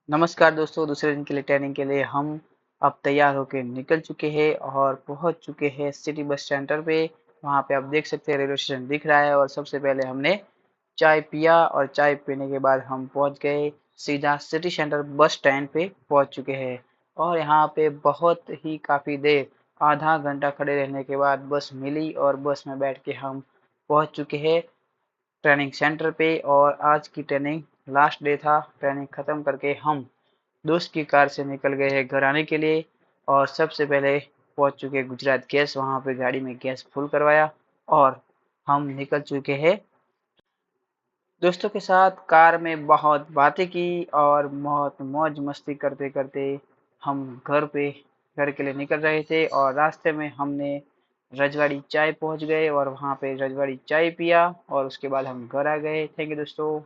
नमस्कार दोस्तों, दूसरे दिन के लिए ट्रेनिंग के लिए हम अब तैयार होके निकल चुके हैं और पहुंच चुके हैं सिटी बस सेंटर पे। वहां पे आप देख सकते हैं रेलवे स्टेशन दिख रहा है और सबसे पहले हमने चाय पिया और चाय पीने के बाद हम पहुंच गए सीधा सिटी सेंटर बस स्टैंड पे पहुंच चुके हैं। और यहाँ पे बहुत ही काफ़ी देर आधा घंटा खड़े रहने के बाद बस मिली और बस में बैठ के हम पहुंच चुके हैं ट्रेनिंग सेंटर पे। और आज की ट्रेनिंग लास्ट डे था। ट्रेनिंग ख़त्म करके हम दोस्त की कार से निकल गए हैं घर आने के लिए। और सबसे पहले पहुंच चुके गुजरात गैस, वहां पे गाड़ी में गैस फुल करवाया और हम निकल चुके हैं दोस्तों के साथ। कार में बहुत बातें की और बहुत मौज मस्ती करते करते हम घर के लिए निकल रहे थे। और रास्ते में हमने रजवाड़ी चाय पहुंच गए और वहां पे रजवाड़ी चाय पिया और उसके बाद हम घर आ गए। थैंक यू दोस्तों।